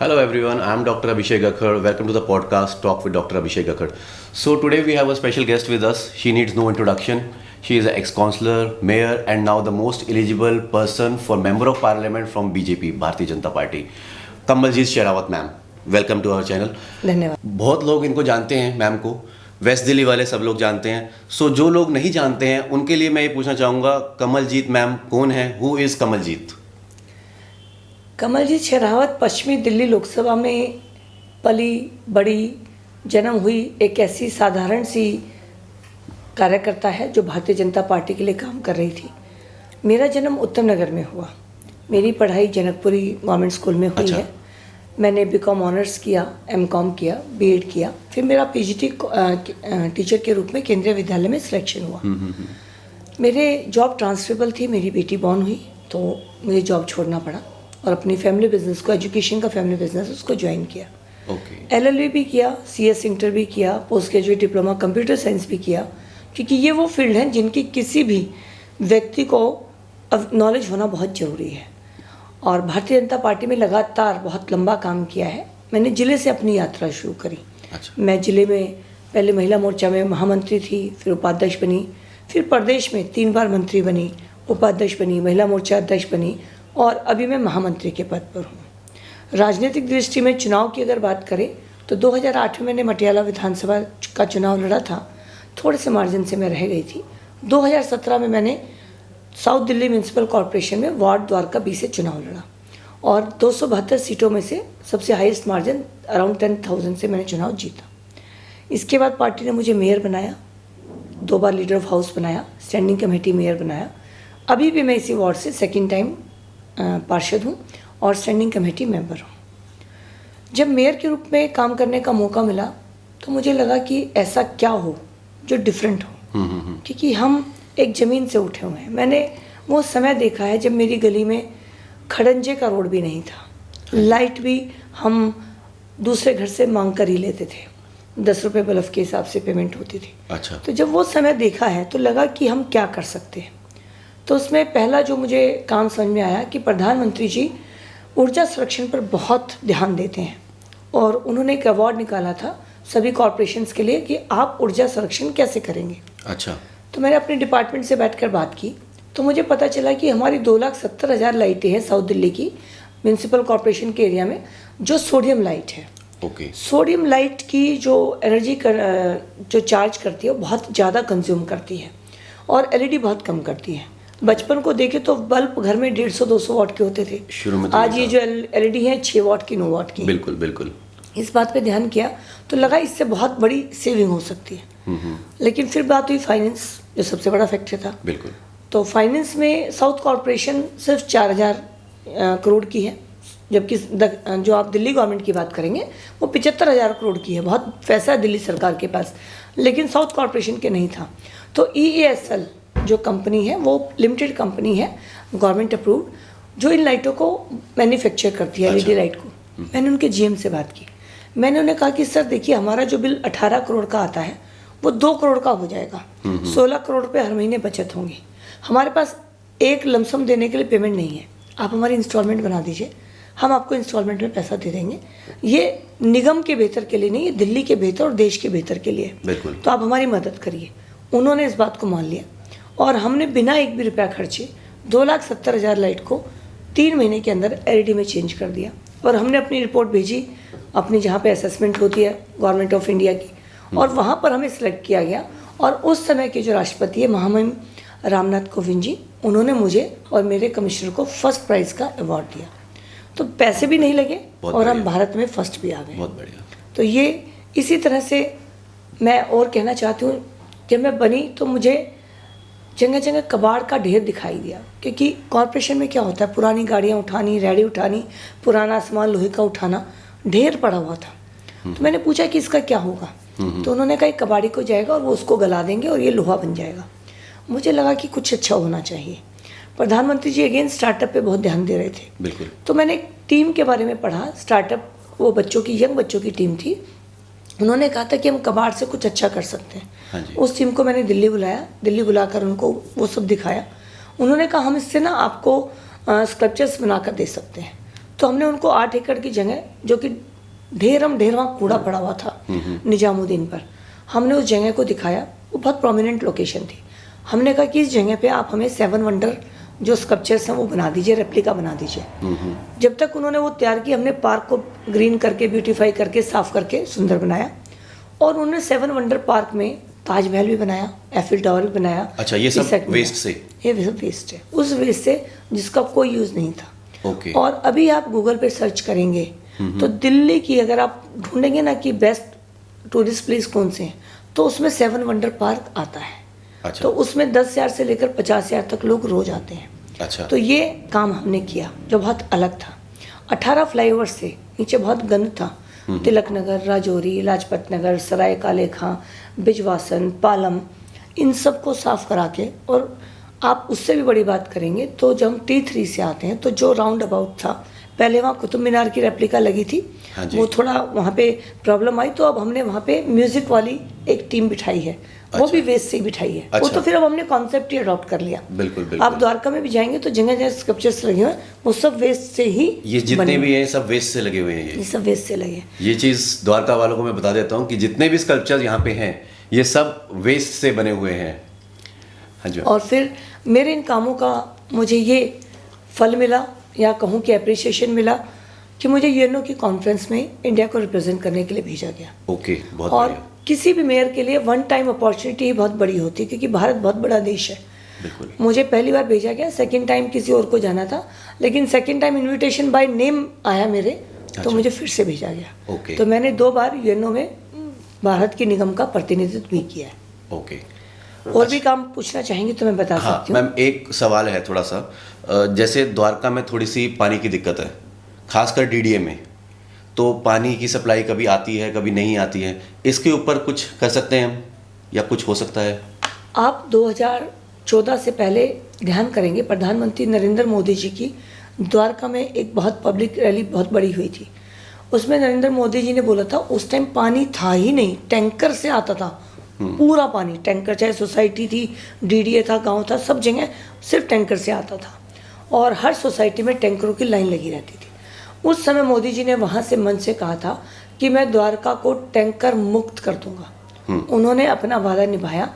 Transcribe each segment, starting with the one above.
Hello everyone, I am Dr. Abhishek Gakhar. Welcome to the podcast Talk with Dr. Abhishek Gakhar. So today we have a special guest with us. She needs no introduction. She is an ex-councillor, mayor and now the most eligible person for member of parliament from BJP, Bharatiya Janata Party. Kamaljeet Sherawat ma'am, welcome to our channel. धन्यवाद. बहुत लोग इनको जानते हैं ma'am को, waste Delhi वाले सब लोग जानते हैं. सो जो लोग नहीं जानते हैं उनके लिए मैं ये पूछना चाहूँगा, कमलजीत मैम कौन है? Who is Kamaljeet? कमलजीत शेरावत पश्चिमी दिल्ली लोकसभा में पली बड़ी जन्म हुई एक ऐसी साधारण सी कार्यकर्ता है जो भारतीय जनता पार्टी के लिए काम कर रही थी. मेरा जन्म उत्तम नगर में हुआ. मेरी पढ़ाई जनकपुरी गवर्नमेंट स्कूल में हुई है. मैंने बीकॉम ऑनर्स किया, एमकॉम किया, बीएड किया. फिर मेरा पीजीटी टीचर के रूप में केंद्रीय विद्यालय में सिलेक्शन हुआ. मेरे जॉब ट्रांसफरेबल थी. मेरी बेटी बॉर्न हुई तो मुझे जॉब छोड़ना पड़ा और अपनी फैमिली बिजनेस को, एजुकेशन का फैमिली बिजनेस, उसको ज्वाइन किया. एलएलबी भी किया, सीएस इंटर भी किया, post graduate diploma computer science भी किया, क्योंकि ये वो फील्ड हैं जिनकी किसी भी व्यक्ति को नॉलेज होना बहुत ज़रूरी है. और भारतीय जनता पार्टी में लगातार बहुत लंबा काम किया है. मैंने ज़िले से अपनी यात्रा शुरू करी. मैं ज़िले में पहले महिला मोर्चा में महामंत्री थी, फिर उपाध्यक्ष बनी, फिर प्रदेश में 3 बार मंत्री बनी, उपाध्यक्ष बनी, महिला मोर्चा अध्यक्ष बनी और अभी मैं महामंत्री के पद पर हूँ. राजनीतिक दृष्टि में चुनाव की अगर बात करें तो 2008 में मैंने मटियाला विधानसभा का चुनाव लड़ा था. थोड़े से मार्जिन से मैं रह गई थी. 2017 में मैंने साउथ दिल्ली म्यूनसिपल कॉरपोरेशन में वार्ड द्वारका बी से चुनाव लड़ा और 272 सीटों में से सबसे हाईएस्ट मार्जिन अराउंड 10,000 से मैंने चुनाव जीता. इसके बाद पार्टी ने मुझे मेयर बनाया, 2 बार लीडर ऑफ हाउस बनाया, स्टैंडिंग कमेटी मेयर बनाया. अभी भी मैं इसी वार्ड से सेकेंड टाइम पार्षद हूँ और स्टैंडिंग कमेटी मेंबर हूँ. जब मेयर के रूप में काम करने का मौका मिला तो मुझे लगा कि ऐसा क्या हो जो डिफरेंट हो, क्योंकि हम एक ज़मीन से उठे हुए हैं. मैंने वो समय देखा है जब मेरी गली में खड़ंजे का रोड भी नहीं था, लाइट भी हम दूसरे घर से मांग कर ही लेते थे. 10 रुपये बल्ब के हिसाब से पेमेंट होती थी. तो जब वो समय देखा है तो लगा कि हम क्या कर सकते हैं. तो उसमें पहला जो मुझे काम समझ में आया कि प्रधानमंत्री जी ऊर्जा संरक्षण पर बहुत ध्यान देते हैं और उन्होंने एक अवार्ड निकाला था सभी कॉरपोरेशंस के लिए कि आप ऊर्जा संरक्षण कैसे करेंगे. तो मैंने अपने डिपार्टमेंट से बैठकर बात की तो मुझे पता चला कि हमारी 2,70,000 लाइटें हैं साउथ दिल्ली की म्यूनसिपल कॉरपोरेशन के एरिया में जो सोडियम लाइट है. सोडियम लाइट की जो एनर्जी जो चार्ज करती है वो बहुत ज़्यादा कंज्यूम करती है और एलईडी बहुत कम करती है. बचपन को देखे तो बल्ब घर में 150-200 वाट के होते थे. आज ये जो एलईडी है 6 वाट की, 9 वाट की. बिल्कुल. इस बात पे ध्यान किया तो लगा इससे बहुत बड़ी सेविंग हो सकती है. लेकिन फिर बात हुई फाइनेंस, जो सबसे बड़ा फैक्टर था. तो फाइनेंस में साउथ कॉरपोरेशन सिर्फ 4,000 करोड़ की है, जबकि जो आप दिल्ली गवर्नमेंट की बात करेंगे वो 75,000 करोड़ की है. बहुत पैसा है दिल्ली सरकार के पास, लेकिन साउथ कॉरपोरेशन के नहीं था. तो EESL जो कंपनी है वो लिमिटेड कंपनी है, गवर्नमेंट अप्रूव्ड, जो इन लाइटों को मैन्युफैक्चर करती है, एलईडी लाइट को. मैंने उनके जीएम से बात की. मैंने उन्हें कहा कि सर देखिए, हमारा जो बिल 18 करोड़ का आता है वो 2 करोड़ का हो जाएगा. 16 करोड़ रुपये हर महीने बचत होंगी. हमारे पास एक लमसम देने के लिए पेमेंट नहीं है. आप हमारी इंस्टॉलमेंट बना दीजिए, हम आपको इंस्टॉलमेंट में पैसा दे देंगे. ये निगम के बेहतर के लिए नहीं, ये दिल्ली के बेहतर और देश के बेहतर के लिए. तो आप हमारी मदद करिए. उन्होंने इस बात को मान लिया और हमने बिना एक भी रुपया खर्चे 2,70,000 लाइट को 3 महीने के अंदर एलईडी में चेंज कर दिया. और हमने अपनी रिपोर्ट भेजी अपनी जहाँ पे असेसमेंट होती है गवर्नमेंट ऑफ इंडिया की, और वहाँ पर हमें सिलेक्ट किया गया. और उस समय के जो राष्ट्रपति है महामहिम रामनाथ कोविंद जी, उन्होंने मुझे और मेरे कमिश्नर को फर्स्ट प्राइज़ का अवार्ड दिया. तो पैसे भी नहीं लगे और हम भारत में फर्स्ट भी आ गए. बहुत बढ़िया. तो ये इसी तरह से मैं और कहना चाहती हूँ, जब मैं बनी तो मुझे जगह जगह कबाड़ का ढेर दिखाई दिया, क्योंकि कॉरपोरेशन में क्या होता है, पुरानी गाड़ियाँ उठानी, रेडी उठानी, पुराना सामान लोहे का उठाना, ढेर पड़ा हुआ था. तो मैंने पूछा कि इसका क्या होगा. तो उन्होंने कहा कबाड़ी को जाएगा और वो उसको गला देंगे और ये लोहा बन जाएगा. मुझे लगा कि कुछ अच्छा होना चाहिए. प्रधानमंत्री जी अगेन स्टार्टअप पे बहुत ध्यान दे रहे थे. तो मैंने एक टीम के बारे में पढ़ा. स्टार्टअप वो बच्चों की, यंग बच्चों की टीम थी. उन्होंने कहा था कि हम कबाड़ से कुछ अच्छा कर सकते हैं. उस टीम को मैंने दिल्ली बुलाया. दिल्ली बुलाकर उनको वो सब दिखाया. उन्होंने कहा हम इससे ना आपको स्कल्पचर्स बनाकर दे सकते हैं. तो हमने उनको 8 एकड़ की जगह, जो कि ढेरवा कूड़ा पड़ा हुआ था निजामुद्दीन पर, हमने उस जगह को दिखाया। वो बहुत प्रोमिनेंट लोकेशन थी। हमने कहा कि इस जगह पे आप हमें 7 वंडर जो स्कल्पचर्स हैं वो बना दीजिए, रेप्लिका बना दीजिए। जब तक उन्होंने वो तैयार की, हमने पार्क को ग्रीन करके, ब्यूटीफाई करके, साफ करके सुंदर बनाया। और उन्होंने 7 वंडर पार्क में ताजमहल भी बनाया, एफिल टावर भी बनाया। अच्छा, ये सब वेस्ट से? ये सब वेस्ट है, उस वेस्ट से जिसका कोई यूज़ नहीं था। ओके। और अभी आप गूगल पे सर्च करेंगे तो दिल्ली की, अगर आप ढूंढेंगे ना कि बेस्ट टूरिस्ट प्लेस कौन से हैं, तो उसमें 7 वंडर पार्क आता है। अच्छा। तो उसमें 10,000 से लेकर 50,000 तक लोग रोज आते हैं। अच्छा। तो ये काम हमने किया जो बहुत अलग था। 18 फ्लाईओवर से नीचे बहुत गंद था। तिलक नगर, राजौरी, लाजपत नगर, सराय काले खां, बिजवासन, पालम, इन सब को साफ करा के, और आप उससे भी बड़ी बात करेंगे तो जब हम T3 से आते हैं तो जो राउंड अबाउट था, पहले वहाँ कुतुब मीनार की रेप्लिका लगी थी। हाँ जी। वो थोड़ा वहाँ पे प्रॉब्लम आई, तो अब हमने वहाँ पे म्यूजिक वाली एक टीम बिठाई है। वो भी वेस्ट से ही बिठाई है। वो तो फिर अब हमने कॉन्सेप्ट ही अडॉप्ट कर लिया। बिल्कुल बिल्कुल। आप द्वारका में भी जाएंगे तो जगह जगह स्कल्पचर्स लगे हुए हैं, वो सब वेस्ट से ही, ये जितने भी हैं सब वेस्ट से लगे हुए हैं। ये सब वेस्ट से लगे हैं। ये चीज़ द्वारका वालों को मैं बता देता हूँ कि जितने भी स्कल्पचर्स यहाँ पे हैं ये सब वेस्ट से बने हुए हैं। हाँ जी। और फिर मेरे इन कामों का मुझे ये फल मिला, या कहूँ कि अप्रिसिएशन मिला, कि मुझे यूएनओ की कॉन्फ्रेंस में इंडिया को रिप्रेजेंट करने के लिए भेजा गया। ओके, बहुत और बढ़िया। किसी भी मेयर के लिए वन टाइम अपॉर्चुनिटी ही बहुत बड़ी होती है, क्योंकि भारत बहुत बड़ा देश है। बिल्कुल। मुझे पहली बार भेजा गया, सेकंड टाइम किसी और को जाना था, लेकिन second time invitation by name आया मेरे, तो मुझे फिर से भेजा गया। ओके। तो मैंने 2 बार यूएनओ में भारत की निगम का प्रतिनिधित्व भी किया है। ओके। और भी काम पूछना चाहेंगे तो मैं बता हाँ सकती हूँ। मैम, एक सवाल है थोड़ा सा। जैसे द्वारका में थोड़ी सी पानी की दिक्कत है, खासकर डीडीए में, तो पानी की सप्लाई कभी आती है कभी नहीं आती है। इसके ऊपर कुछ कर सकते हैं हम, या कुछ हो सकता है? आप 2014 से पहले ध्यान करेंगे, प्रधानमंत्री नरेंद्र मोदी जी की द्वारका में एक बहुत पब्लिक रैली बहुत बड़ी हुई थी। उसमें नरेंद्र मोदी जी ने बोला था, उस टाइम पानी था ही नहीं, टैंकर से आता था पूरा पानी। टैंकर, चाहे सोसाइटी थी, डीडीए था, गांव था, सब जगह सिर्फ टैंकर से आता था। और हर सोसाइटी में टैंकरों की लाइन लगी रहती थी। उस समय मोदी जी ने वहाँ से मन से कहा था कि मैं द्वारका को टैंकर मुक्त कर दूंगा। उन्होंने अपना वादा निभाया,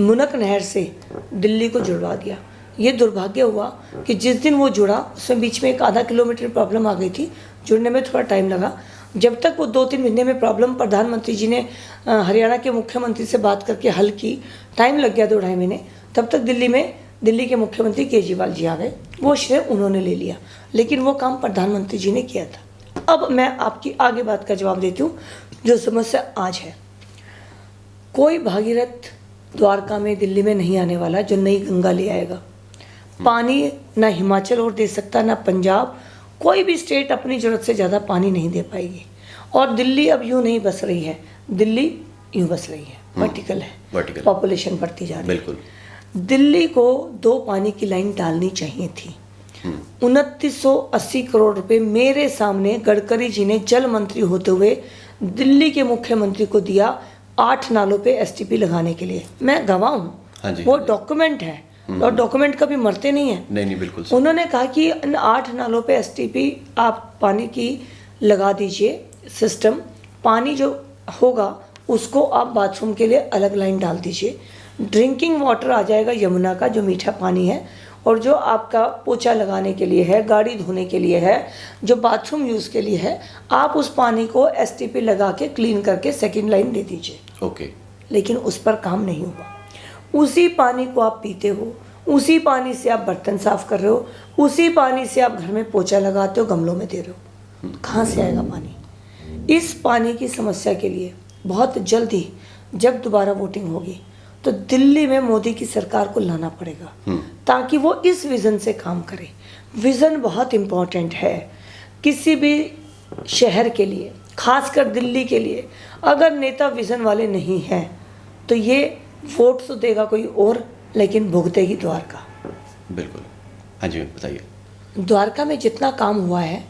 मुनक नहर से दिल्ली को जुड़वा दिया। ये दुर्भाग्य हुआ कि जिस दिन वो जुड़ा, उसमें बीच में एक आधा किलोमीटर प्रॉब्लम आ गई थी, जुड़ने में थोड़ा टाइम लगा। जब तक वो 2-3 महीने में प्रॉब्लम प्रधानमंत्री जी ने हरियाणा के मुख्यमंत्री से बात करके हल की, टाइम लग गया 2-2.5 महीने। तब तक दिल्ली के मुख्यमंत्री केजरीवाल जी आ गए, वो श्रेय उन्होंने ले लिया, लेकिन वो काम प्रधानमंत्री जी ने किया था। अब मैं आपकी आगे बात का जवाब देती हूँ, जो समस्या आज है। कोई भागीरथ द्वारका में, दिल्ली में नहीं आने वाला जो नई गंगा ले आएगा। पानी ना हिमाचल और दे सकता, ना पंजाब, कोई भी स्टेट अपनी ज़रूरत से ज़्यादा पानी नहीं दे पाएगी। और दिल्ली अब यूँ नहीं बस रही है, दिल्ली यूँ बस रही है, वर्टिकल है, वर्टिकल, पॉपुलेशन बढ़ती जा रही है। बिल्कुल। दिल्ली को 2 पानी की लाइन डालनी चाहिए थी। 2980 करोड़ रुपए मेरे सामने गडकरी जी ने जल मंत्री होते हुए दिल्ली के मुख्यमंत्री को दिया 8 नालों पे एसटीपी लगाने के लिए। मैं गवाह हूँ। हाँ जी। वो डॉक्यूमेंट है, और डॉक्यूमेंट कभी मरते नहीं है। नहीं बिल्कुल। उन्होंने कहा कि इन 8 नालों पे एसटीपी आप पानी की लगा दीजिए सिस्टम, पानी जो होगा उसको आप बाथरूम के लिए अलग लाइन डाल दीजिए, ड्रिंकिंग वाटर आ जाएगा यमुना का जो मीठा पानी है, और जो आपका पोछा लगाने के लिए है, गाड़ी धोने के लिए है, जो बाथरूम यूज़ के लिए है, आप उस पानी को एसटीपी लगा के क्लीन करके सेकंड लाइन दे दीजिए। ओके। लेकिन उस पर काम नहीं हुआ। उसी पानी को आप पीते हो, उसी पानी से आप बर्तन साफ कर रहे हो, उसी पानी से आप घर में पोछा लगाते हो, गमलों में दे रहे हो। कहाँ से आएगा पानी? इस पानी की समस्या के लिए बहुत जल्द ही जब दोबारा वोटिंग होगी तो दिल्ली में मोदी की सरकार को लाना पड़ेगा, ताकि वो इस विज़न से काम करे। विज़न बहुत इम्पोर्टेंट है किसी भी शहर के लिए, खासकर दिल्ली के लिए। अगर नेता विज़न वाले नहीं हैं तो ये वोट तो देगा कोई और, लेकिन भुगतेगी द्वारका। बिल्कुल। हाँ जी बताइए। द्वारका में जितना काम हुआ है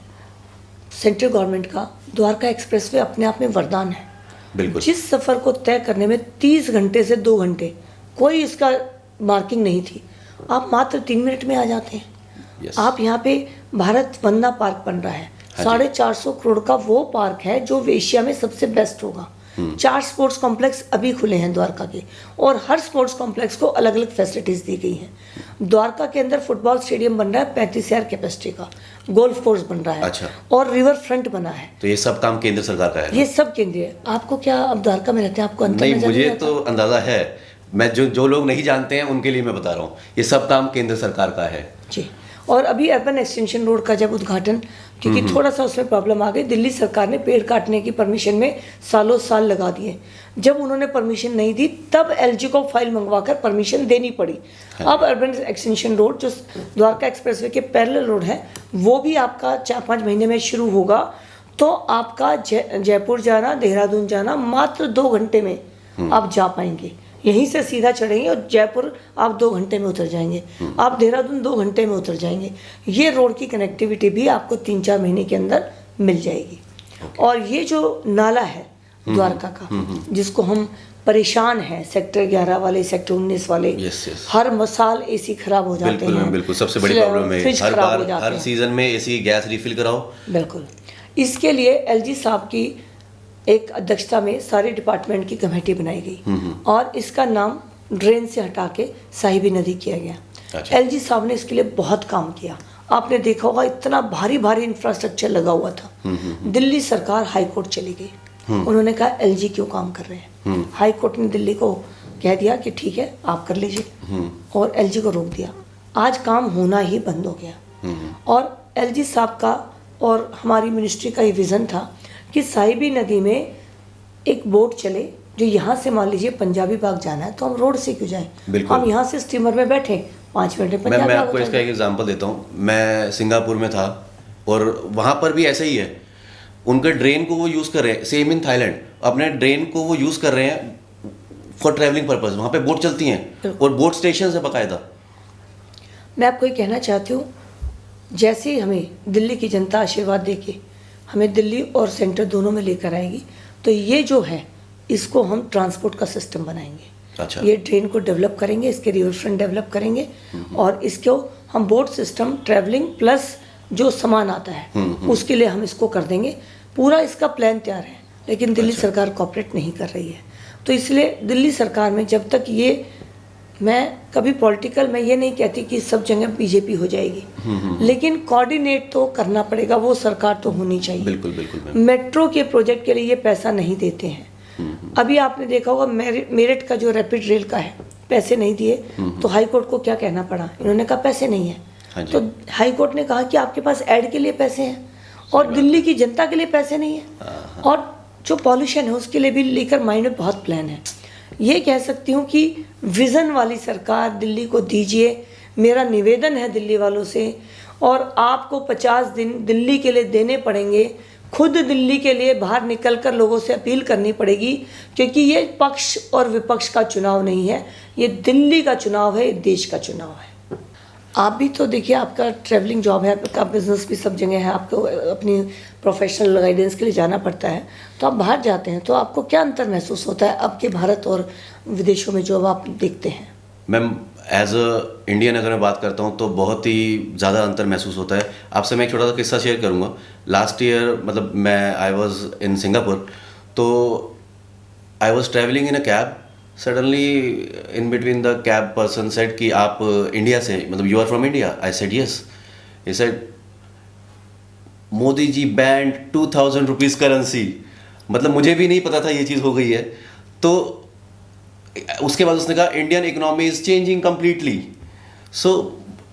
सेंट्रल गवर्नमेंट का, द्वारका एक्सप्रेसवे अपने आप में वरदान है। बिल्कुल। जिस सफ़र को तय करने में 30 घंटे से 2 घंटे कोई इसका मार्किंग नहीं थी, आप मात्र 3 मिनट में आ जाते हैं। Yes. आप यहाँ पे भारत वंदना पार्क बन रहा है, हाँ जी। 450 करोड़ का वो पार्क है जो एशिया में सबसे बेस्ट होगा। 4 स्पोर्ट्स कॉम्प्लेक्स अभी खुले हैं द्वारका के, और हर स्पोर्ट्स कॉम्प्लेक्स को अलग अलग फैसिलिटीज दी गई हैं। द्वारका के अंदर फुटबॉल स्टेडियम बन रहा है 35,000 कैपेसिटी का, गोल्फ कोर्स बन रहा है, अच्छा। और रिवर फ्रंट बना है। तो ये सब काम केंद्र सरकार का है? ये सब केंद्रीय है। आपको क्या, अब द्वारका में रहते हैं, आपको अंतर नहीं, नजर मुझे आता? तो अंदाजा है, मैं जो लोग नहीं जानते हैं उनके लिए मैं बता रहा हूँ, ये सब काम केंद्र सरकार का है। जी। और अभी अर्बन एक्सटेंशन रोड का जब उद्घाटन, क्योंकि थोड़ा सा उसमें प्रॉब्लम आ गई, दिल्ली सरकार ने पेड़ काटने की परमिशन में सालों साल लगा दिए। जब उन्होंने परमिशन नहीं दी तब एलजी को फाइल मंगवाकर परमिशन देनी पड़ी। अब अर्बन एक्सटेंशन रोड जो द्वारका एक्सप्रेसवे के पैरेलल रोड है, वो भी आपका 4-5 महीने में शुरू होगा। तो आपका जयपुर जाना, देहरादून जाना मात्र 2 घंटे में आप जा पाएंगे। यहीं से सीधा चढ़ेंगे और जयपुर आप 2 घंटे में उतर जाएंगे, आप देहरादून 2 घंटे में उतर जाएंगे। ये रोड की कनेक्टिविटी भी आपको 3-4 महीने के अंदर मिल जाएगी। और ये जो नाला है द्वारका का, जिसको हम परेशान हैं, सेक्टर 11 वाले, सेक्टर 19 वाले, Yes, yes. हर साल एसी खराब हो जाते बिल्कुल हैं। बिल्कुल, सबसे बड़ी प्रॉब्लम है फ्रिज हर खराब हो बार जाते हर हैं। सीजन में एसी गैस रिफिल कराओ। बिल्कुल। इसके लिए एलजी साहब की एक अध्यक्षता में सारे डिपार्टमेंट की कमेटी बनाई गई, और इसका नाम ड्रेन से हटा के साहिबी नदी किया गया। अच्छा। एलजी साहब ने इसके लिए बहुत काम किया। आपने देखा होगा इतना भारी भारी इंफ्रास्ट्रक्चर लगा हुआ था। दिल्ली सरकार हाई कोर्ट चली गई, उन्होंने कहा एलजी क्यों काम कर रहे हैं। हाई कोर्ट ने दिल्ली को कह दिया कि ठीक है आप कर लीजिए, और एलजी को रोक दिया। आज काम होना ही बंद हो गया। और एलजी साहब का और हमारी मिनिस्ट्री का ये विज़न था कि साहिबी नदी में एक बोट चले, जो यहाँ से मान लीजिए पंजाबी बाग जाना है तो हम रोड से क्यों जाएं, बिल्कुल। हम यहाँ से स्टीमर में बैठे 5 मिनट में मैं पंजाबी बाग आपको इसका एक एग्जांपल देता हूँ। मैं सिंगापुर में था और वहाँ पर भी ऐसा ही है। उनके ड्रेन को वो यूज़ कर रहे हैं, सेम इन थाईलैंड, अपने ड्रेन को वो यूज़ कर रहे हैं फॉर ट्रैवलिंग पर्पज। वहाँ पे बोट चलती हैं और बोट स्टेशन है बाकायदा। मैं आपको ये कहना चाहती हूँ, जैसे ही हमें दिल्ली की जनता आशीर्वाद देके हमें दिल्ली और सेंटर दोनों में लेकर आएगी, तो ये जो है इसको हम ट्रांसपोर्ट का सिस्टम बनाएंगे। अच्छा। ये ट्रेन को डेवलप करेंगे, इसके रिवर फ्रंट डेवलप करेंगे, और इसको हम बोट सिस्टम, ट्रैवलिंग प्लस जो सामान आता है उसके लिए हम इसको कर देंगे। पूरा इसका प्लान तैयार है, लेकिन दिल्ली सरकार कोऑपरेट नहीं कर रही है। तो इसलिए दिल्ली सरकार में जब तक ये, मैं कभी पॉलिटिकल मैं ये नहीं कहती कि सब जगह बीजेपी हो जाएगी, लेकिन कोऑर्डिनेट तो करना पड़ेगा, वो सरकार तो होनी चाहिए। बिल्कुल बिल्कुल मैम। मेट्रो के प्रोजेक्ट के लिए ये पैसा नहीं देते हैं। अभी आपने देखा होगा मेरठ का जो रैपिड रेल का है, पैसे नहीं दिए तो हाई कोर्ट को क्या कहना पड़ा, इन्होंने कहा पैसे नहीं है। हाँ जी। तो हाई कोर्ट ने कहा कि आपके पास ऐड के लिए पैसे हैं और दिल्ली की जनता के लिए पैसे नहीं है, और जो पॉल्यूशन है उसके लिए भी लेकर माइंड में बहुत प्लान है। ये कह सकती हूँ कि विज़न वाली सरकार दिल्ली को दीजिए, मेरा निवेदन है दिल्ली वालों से। और आपको 50 दिन दिल्ली के लिए देने पड़ेंगे, खुद दिल्ली के लिए बाहर निकलकर लोगों से अपील करनी पड़ेगी, क्योंकि ये पक्ष और विपक्ष का चुनाव नहीं है, ये दिल्ली का चुनाव है, ये देश का चुनाव है। आप भी तो देखिए, आपका ट्रैवलिंग जॉब है, आपका बिजनेस भी सब जगह है, आपको अपनी प्रोफेशनल गाइडेंस के लिए जाना पड़ता है, तो आप बाहर जाते हैं तो आपको क्या अंतर महसूस होता है अब के भारत और विदेशों में जो अब आप देखते हैं? मैम, एज अ इंडियन अगर मैं बात करता हूँ तो बहुत ही ज़्यादा अंतर महसूस होता है। आपसे मैं एक छोटा सा किस्सा शेयर करूँगा। लास्ट ईयर मतलब मैं आई वॉज इन सिंगापुर, तो I was travelling in a cab. Suddenly in between the cab person said कि आप इंडिया से, मतलब you are from India? I said yes. He said Modi ji banned 2000 rupees currency. मतलब मुझे भी नहीं पता था ये चीज़ हो गई है। तो उसके बाद उसने कहा Indian economy is changing completely. So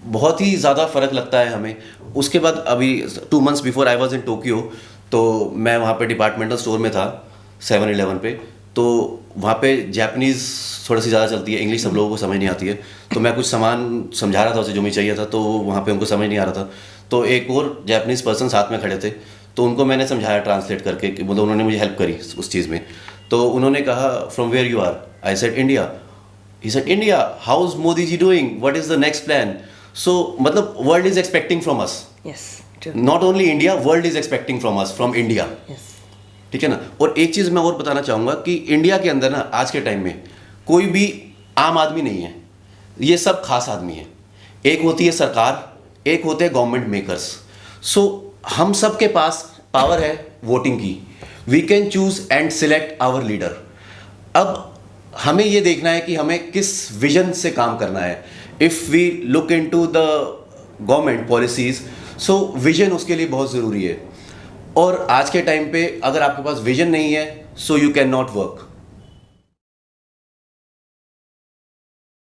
बहुत ही ज़्यादा फ़र्क लगता है हमें। उसके बाद अभी 2 months before I was in Tokyo, तो मैं वहाँ पे डिपार्टमेंटल स्टोर में था 7-Eleven पे। तो वहाँ पे जैपनीज़ थोड़ी सी ज़्यादा चलती है, इंग्लिश सब लोगों को समझ नहीं आती है। तो मैं कुछ सामान समझा रहा था उसे जो मुझे चाहिए था, तो वहाँ पे उनको समझ नहीं आ रहा था। तो एक और जैपनीज़ पर्सन साथ में खड़े थे, तो उनको मैंने समझाया ट्रांसलेट करके कि मतलब उन्होंने मुझे हेल्प करी उस चीज़ में। तो उन्होंने कहा from where you are? I said India. He said India, how is Modi ji doing, what is the next plan? So मतलब world is expecting from us, not only India, world is expecting from us, from India. ठीक है ना। और एक चीज़ मैं और बताना चाहूँगा कि इंडिया के अंदर ना आज के टाइम में कोई भी आम आदमी नहीं है, ये सब खास आदमी है। एक होती है सरकार, एक होते हैं गवर्नमेंट मेकर्स. सो हम सब के पास पावर है वोटिंग की. We can choose and select our leader. अब हमें ये देखना है कि हमें किस विजन से काम करना है. If we look into the government policies, so vision उसके लिए बहुत ज़रूरी है. और आज के टाइम पे अगर आपके पास विजन नहीं है, so you can not work.